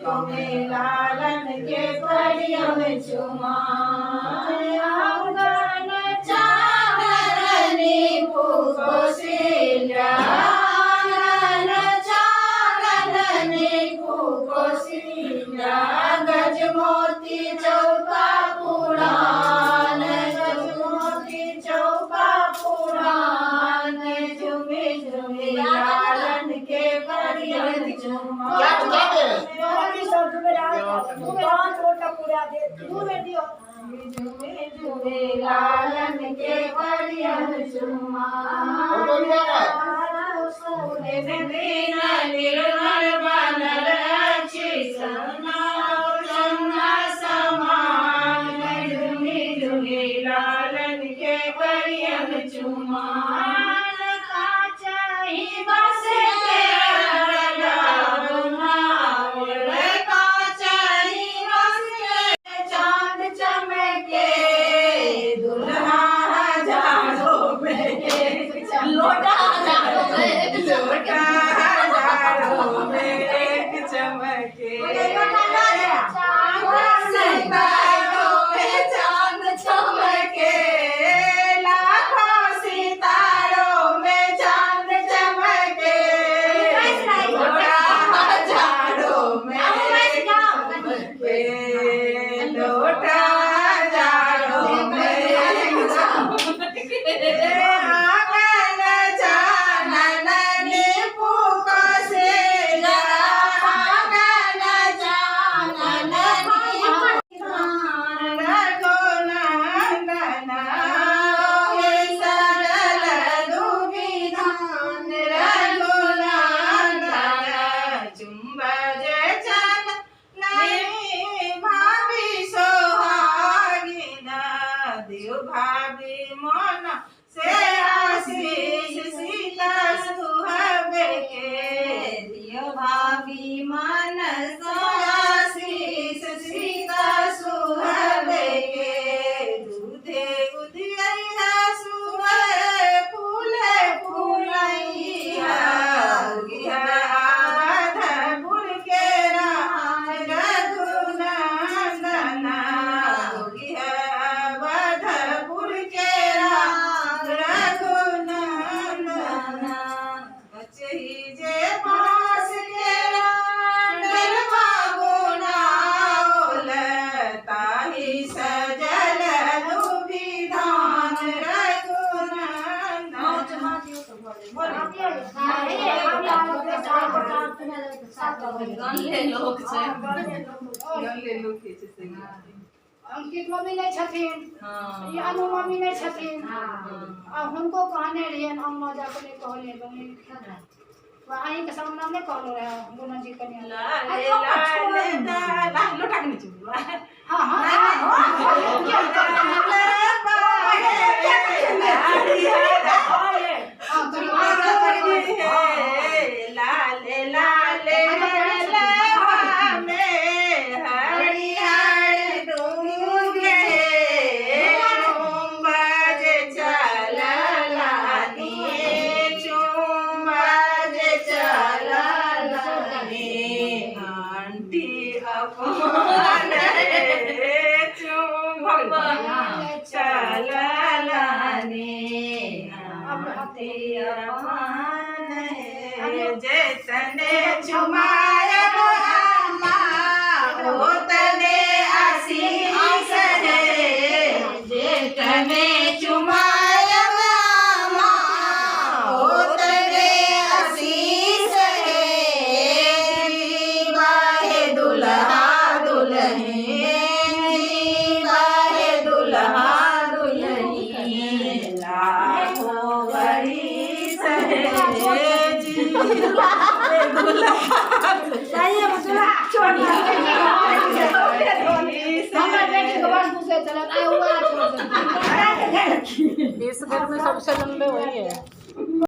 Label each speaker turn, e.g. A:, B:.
A: तुम्हें लालन के परियम चुमाए आंगन चांदनी फूकोसिल्या आंगन चांदनी फूकोसिल्या गजमोती चौका पुराण गजमोती चौका पुराण झुमे झुमे लालन के परियम चुमाए लालन के परियम चुमाए निर्मल बनल अच्छी सन्ना समान झुमी झुमी लालन के परियम चुमाए काचाही बस के लोटा हजारों में एक चमके सितारों में चांद चमके लाखों सितारों में चांद चमके लोटा हजारों में एक चमके लोटा हजारों में एक चमके भाभी मन से आशीष सीता सुहावे के दियो भाभी मन से आशीष सीता सुहावे के दूधे उदिया सुबह फूले फूलैया उगिया आवधपुर के राज रघुनंदना उगिया
B: अंकित मम्मी नहीं छथिन ये अनु मम्मी नहीं छथिन अब हमको कहने रहिए हम मजा को नहीं कहले बने आई के सामने नहीं कहलो रहे गुना जी कन्या
A: लोटा के नीचे
B: हां हां
A: लाले लाले जैतने चुमाया तने आशीष है जैतने चुमाया तने आशीष है बाहे दुल्हा दुल्हन बाहे दुल्हा दुल्हन लाखों बड़ी
C: इस घर में सबसे लंबे वही है।